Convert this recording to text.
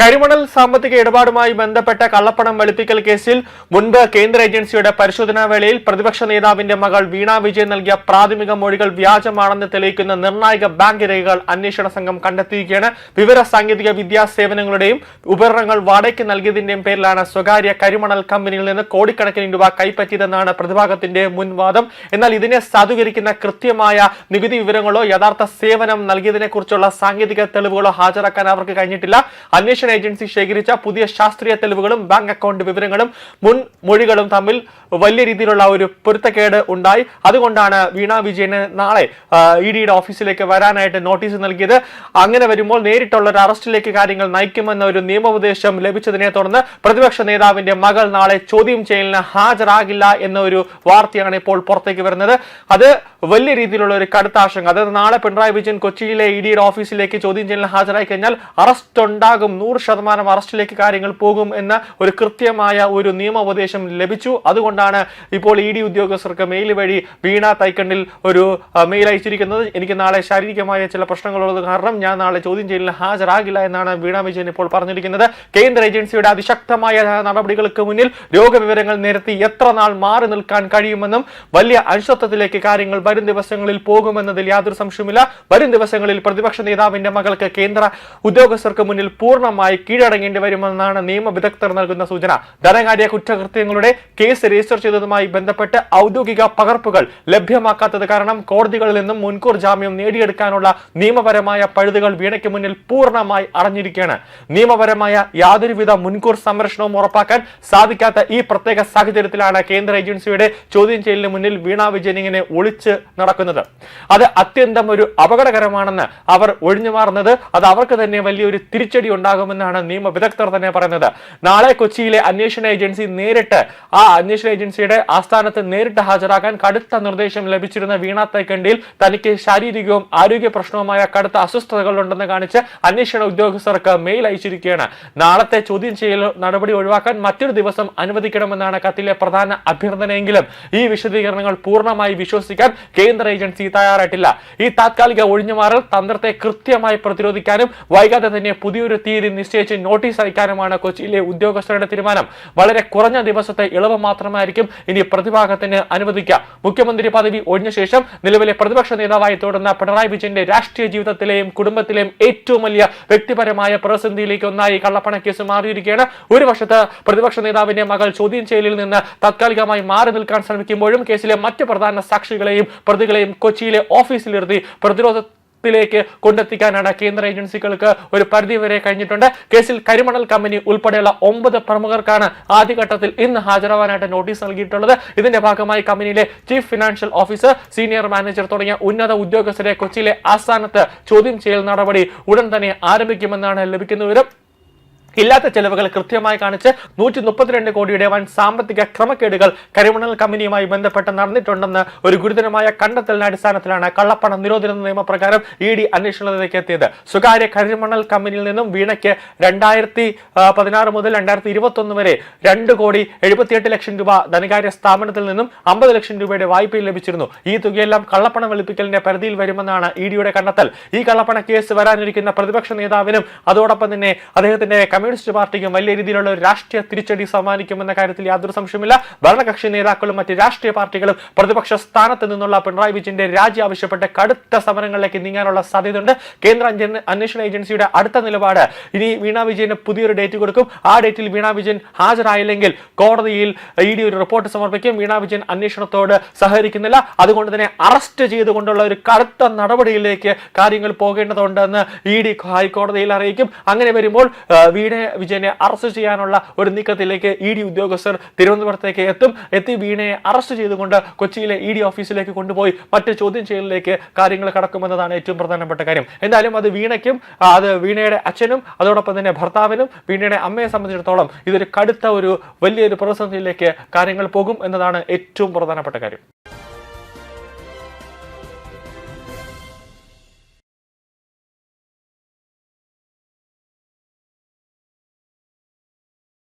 കരിമണൽ സാമ്പത്തിക ഇടപാടുമായി ബന്ധപ്പെട്ട കള്ളപ്പണം വെളുപ്പിക്കൽ കേസിൽ മുൻപ് കേന്ദ്ര ഏജൻസിയുടെ പരിശോധനാ വേളയിൽ പ്രതിപക്ഷ നേതാവിന്റെ മകൾ വീണ വിജയൻ നൽകിയ പ്രാഥമിക മൊഴികൾ വ്യാജമാണെന്ന് തെളിയിക്കുന്ന നിർണായക ബാങ്ക് രേഖകൾ അന്വേഷണ സംഘം കണ്ടെത്തിയിരിക്കുകയാണ്. വിവര സാങ്കേതിക വിദ്യാ സേവനങ്ങളുടെയും ഉപകരണങ്ങൾ വാടകയ്ക്ക് നൽകിയതിന്റെയും പേരിലാണ് സ്വകാര്യ കരിമണൽ കമ്പനിയിൽ നിന്ന് കോടിക്കണക്കിന് രൂപ കൈപ്പറ്റിയതെന്നാണ് പ്രതിഭാഗത്തിന്റെ മുൻവാദം. എന്നാൽ ഇതിനെ സാധൂകരിക്കുന്ന കൃത്യമായ നികുതി വിവരങ്ങളോ യഥാർത്ഥ സേവനം നൽകിയതിനെക്കുറിച്ചുള്ള സാങ്കേതിക തെളിവുകളോ ഹാജരാക്കാൻ അവർക്ക് കഴിഞ്ഞിട്ടില്ല. അന്വേഷണ ഏജൻസി ശേഖരിച്ച പുതിയ ശാസ്ത്രീയ തെളിവുകളും ബാങ്ക് അക്കൗണ്ട് വിവരങ്ങളും മുൻ മൊഴികളും തമ്മിൽ വലിയ രീതിയിലുള്ള ഒരു പൊരുത്തക്കേട് ഉണ്ടായി. അതുകൊണ്ടാണ് വീണ വിജയന് നാളെ ഇഡിയുടെ ഓഫീസിലേക്ക് വരാനായിട്ട് നോട്ടീസ് നൽകിയത്. അങ്ങനെ വരുമ്പോൾ നേരിട്ടുള്ള ഒരു അറസ്റ്റിലേക്ക് കാര്യങ്ങൾ നയിക്കുമെന്ന ഒരു നിയമോപദേശം ലഭിച്ചതിനെ തുടർന്ന് പ്രതിപക്ഷ നേതാവിന്റെ മകൾ നാളെ ചോദ്യം ചെയ്യലിന് ഹാജരാകില്ല എന്ന ഒരു വാർത്തയാണ് ഇപ്പോൾ പുറത്തേക്ക് വരുന്നത്. അത് വലിയ രീതിയിലുള്ള ഒരു കടുത്ത ആശങ്ക. അതായത് നാളെ പിണറായി വിജയൻ കൊച്ചിയിലെ ഇഡിയുടെ ഓഫീസിലേക്ക് ചോദ്യം ചെയ്യലിന് ഹാജരായി കഴിഞ്ഞാൽ അറസ്റ്റ് ഉണ്ടാകും, 100% അറസ്റ്റിലേക്ക് കാര്യങ്ങൾ പോകും എന്ന ഒരു കൃത്യമായ ഒരു നിയമോപദേശം ലഭിച്ചു. അതുകൊണ്ടാണ് ഇപ്പോൾ ഇഡി ഉദ്യോഗസ്ഥർക്ക് മെയിൽ വഴി വീണ തൈക്കണ്ടിൽ ഒരു മെയിൽ അയച്ചിരിക്കുന്നത്. എനിക്ക് നാളെ ശാരീരികമായ ചില പ്രശ്നങ്ങളുള്ളത് കാരണം ഞാൻ നാളെ ചോദ്യം ചെയ്യലിന് ഹാജരാകില്ല എന്നാണ് വീണ വിജയൻ ഇപ്പോൾ പറഞ്ഞിരിക്കുന്നത്. കേന്ദ്ര ഏജൻസിയുടെ അതിശക്തമായ നടപടികൾക്ക് മുന്നിൽ രോഗവിവരങ്ങൾ നിരത്തി എത്ര നാൾ മാറി നിൽക്കാൻ കഴിയുമെന്നും വലിയ അനിശ്ചിതത്വത്തിലേക്ക് കാര്യങ്ങൾ വരും ദിവസങ്ങളിൽ പോകുമെന്നതിൽ യാതൊരു സംശയവുമില്ല. വരും ദിവസങ്ങളിൽ പ്രതിപക്ഷ നേതാവിന്റെ മകൾക്ക് കേന്ദ്ര ഉദ്യോഗസ്ഥർക്ക് മുന്നിൽ പൂർണ്ണമായി കീഴടങ്ങേണ്ടി വരുമെന്നാണ് നിയമ വിദഗ്ധർ നൽകുന്ന സൂചന. ധനകാര്യ കുറ്റകൃത്യങ്ങളുടെ കേസ് രജിസ്റ്റർ ചെയ്തതുമായി ബന്ധപ്പെട്ട് ഔദ്യോഗിക പകർപ്പുകൾ ലഭ്യമാക്കാത്തത് കാരണം കോടതികളിൽ നിന്നും മുൻകൂർ ജാമ്യം നേടിയെടുക്കാനുള്ള നിയമപരമായ പഴുതുകൾ വീണയ്ക്ക് മുന്നിൽ പൂർണ്ണമായി അടഞ്ഞിരിക്കുകയാണ്. നിയമപരമായ യാതൊരുവിധ മുൻകൂർ സംരക്ഷണവും ഉറപ്പാക്കാൻ സാധിക്കാത്ത ഈ പ്രത്യേക സാഹചര്യത്തിലാണ് കേന്ദ്ര ഏജൻസിയുടെ ചോദ്യം ചെയ്യലിന് മുന്നിൽ വീണ വിജയൻ ഇങ്ങനെ ഒളിച്ച് നടക്കുന്നത്. അത് അത്യന്തം ഒരു അപകടകരമാണെന്ന് അവർ ഒഴിഞ്ഞു മാറുന്നത് അത് അവർക്ക് തന്നെ വലിയൊരു തിരിച്ചടി ഉണ്ടാകുമെന്നാണ് നിയമ വിദഗ്ധർ തന്നെ പറയുന്നത്. നാളെ കൊച്ചിയിലെ അന്വേഷണ ഏജൻസി നേരിട്ട് അന്വേഷണ ഏജൻസിയുടെ ആസ്ഥാനത്ത് നേരിട്ട് ഹാജരാക്കാൻ കടുത്ത നിർദ്ദേശം ലഭിച്ചിരുന്ന വീണ തൈക്കണ്ടിയിൽ തനിക്ക് ശാരീരികവും ആരോഗ്യ പ്രശ്നവുമായ കടുത്ത അസ്വസ്ഥതകൾ ഉണ്ടെന്ന് കാണിച്ച് അന്വേഷണ ഉദ്യോഗസ്ഥർക്ക് മെയിൽ അയച്ചിരിക്കുകയാണ്. നാളത്തെ ചോദ്യം ചെയ്യൽ നടപടി ഒഴിവാക്കാൻ മറ്റൊരു ദിവസം അനുവദിക്കണമെന്നാണ് കത്തിലെ പ്രധാന അഭ്യർത്ഥനയെങ്കിലും ഈ വിശദീകരണങ്ങൾ പൂർണ്ണമായി വിശ്വസിക്കാൻ കേന്ദ്ര ഏജൻസി തയ്യാറായിട്ടില്ല. ഈ താത്കാലിക ഒഴിഞ്ഞുമാറൽ തന്ത്രത്തെ കൃത്യമായി പ്രതിരോധിക്കാനും വൈകാതെ തന്നെ പുതിയൊരു തീയതി നിശ്ചയിച്ച് നോട്ടീസ് അയക്കാനുമാണ് കൊച്ചിയിലെ ഉദ്യോഗസ്ഥരുടെ തീരുമാനം. വളരെ കുറഞ്ഞ ദിവസത്തെ ഇളവ് മാത്രമായിരിക്കും ഇനി പ്രതിഭാഗത്തിന് അനുവദിക്കുക. മുഖ്യമന്ത്രി പദവി ഒഴിഞ്ഞ ശേഷം നിലവിലെ പ്രതിപക്ഷ നേതാവായി തുടർന്ന പിണറായി വിജയന്റെ രാഷ്ട്രീയ ജീവിതത്തിലെയും കുടുംബത്തിലെയും ഏറ്റവും വലിയ വ്യക്തിപരമായ പ്രതിസന്ധിയിലേക്ക് ഒന്നായി കള്ളപ്പണ കേസ് മാറിയിരിക്കുകയാണ്. ഒരു വശത്ത് പ്രതിപക്ഷ നേതാവിന്റെ മകൾ ചോദ്യം ചെയ്യലിൽ നിന്ന് താത്കാലികമായി മാറി നിൽക്കാൻ ശ്രമിക്കുമ്പോഴും കേസിലെ മറ്റ് പ്രധാന സാക്ഷികളെയും പ്രതികളെയും കൊച്ചിയിലെ ഓഫീസിലിരുത്തി പ്രതിരോധത്തിലേക്ക് കൊണ്ടെത്തിക്കാനാണ് കേന്ദ്ര ഏജൻസികൾക്ക് ഒരു പരിധിവരെ കഴിഞ്ഞിട്ടുണ്ട്. കേസിൽ കരിമണൽ കമ്പനി ഉൾപ്പെടെയുള്ള 9 പ്രമുഖർക്കാണ് ആദ്യഘട്ടത്തിൽ ഇന്ന് ഹാജരാവാനായിട്ട് നോട്ടീസ് നൽകിയിട്ടുള്ളത്. ഇതിന്റെ ഭാഗമായി കമ്പനിയിലെ chief financial officer, senior manager തുടങ്ങിയ ഉന്നത ഉദ്യോഗസ്ഥരെ കൊച്ചിയിലെ ആസ്ഥാനത്ത് ചോദ്യം ചെയ്യൽ നടപടി ഉടൻ തന്നെ ആരംഭിക്കുമെന്നാണ് ലഭിക്കുന്ന വിവരം. ഇല്ലാത്ത ചെലവുകൾ കൃത്യമായി കാണിച്ച് 132 കോടിയുടെ വൻ സാമ്പത്തിക ക്രമക്കേടുകൾ കരിമണൽ കമ്പനിയുമായി ബന്ധപ്പെട്ട് നടന്നിട്ടുണ്ടെന്ന് ഒരു ഗുരുതരമായ കണ്ടെത്തലിന്റെ അടിസ്ഥാനത്തിലാണ് കള്ളപ്പണ നിരോധന നിയമപ്രകാരം ഇഡി അന്വേഷണത്തിലേക്ക് എത്തിയത്. സ്വകാര്യ കരിമണൽ കമ്പനിയിൽ നിന്നും വീണയ്ക്ക് 2016 മുതൽ 2021 വരെ 2,78 ലക്ഷം രൂപ ധനകാര്യ സ്ഥാപനത്തിൽ നിന്നും 50 ലക്ഷം രൂപയുടെ വായ്പയിൽ ലഭിച്ചിരുന്നു. ഈ തുകയെല്ലാം കള്ളപ്പണം വെളുപ്പിക്കലിന്റെ പരിധിയിൽ വരുമെന്നാണ് ഇഡിയുടെ കണ്ടെത്തൽ. ഈ കള്ളപ്പണ കേസ് വരാനിരിക്കുന്ന പ്രതിപക്ഷ നേതാവിനും അതോടൊപ്പം തന്നെ അദ്ദേഹത്തിന്റെ കമ്മ്യൂണിസ്റ്റ് പാർട്ടിക്കും വലിയ രീതിയിലുള്ള ഒരു രാഷ്ട്രീയ തിരിച്ചടി സമ്മാനിക്കുമെന്ന കാര്യത്തിൽ യാതൊരു സംശയമില്ല. ഭരണകക്ഷി നേതാക്കളും മറ്റ് രാഷ്ട്രീയ പാർട്ടികളും പ്രതിപക്ഷ സ്ഥാനത്ത് നിന്നുള്ള പിണറായി വിജയന്റെ രാജി ആവശ്യപ്പെട്ട് കടുത്ത സമരങ്ങളിലേക്ക് നീങ്ങാനുള്ള സാധ്യതയുണ്ട്. കേന്ദ്ര അന്വേഷണ ഏജൻസിയുടെ അടുത്ത നിലപാട് ഇനി വീണ വിജയന് പുതിയൊരു ഡേറ്റ് കൊടുക്കും. ആ ഡേറ്റിൽ വീണ വിജയൻ ഹാജരായില്ലെങ്കിൽ കോടതിയിൽ ഇഡി ഒരു റിപ്പോർട്ട് സമർപ്പിക്കും. വീണ വിജയൻ അന്വേഷണത്തോട് സഹകരിക്കുന്നില്ല, അതുകൊണ്ട് തന്നെ അറസ്റ്റ് ചെയ്തുകൊണ്ടുള്ള ഒരു കടുത്ത നടപടിയിലേക്ക് കാര്യങ്ങൾ പോകേണ്ടതുണ്ടെന്ന് ഇഡി ഹൈക്കോടതിയിൽ അറിയിക്കും. അങ്ങനെ വരുമ്പോൾ വീണ വിജയനെ അറസ്റ്റ് ചെയ്യാനുള്ള ഒരു നീക്കത്തിലേക്ക് ഇഡി ഉദ്യോഗസ്ഥർ തിരുവനന്തപുരത്തേക്ക് എത്തി വീണയെ അറസ്റ്റ് ചെയ്തുകൊണ്ട് കൊച്ചിയിലെ ഇഡി ഓഫീസിലേക്ക് കൊണ്ടുപോയി മറ്റ് ചോദ്യം ചെയ്യലിലേക്ക് കാര്യങ്ങൾ കടക്കുമെന്നതാണ് ഏറ്റവും പ്രധാനപ്പെട്ട കാര്യം. എന്തായാലും അത് വീണയ്ക്കും അത് വീണയുടെ അച്ഛനും അതോടൊപ്പം തന്നെ ഭർത്താവിനും വീണയുടെ അമ്മയെ സംബന്ധിച്ചിടത്തോളം ഇതൊരു കടുത്ത ഒരു വലിയൊരു പ്രതിസന്ധിയിലേക്ക് കാര്യങ്ങൾ പോകും എന്നതാണ് ഏറ്റവും പ്രധാനപ്പെട്ട കാര്യം.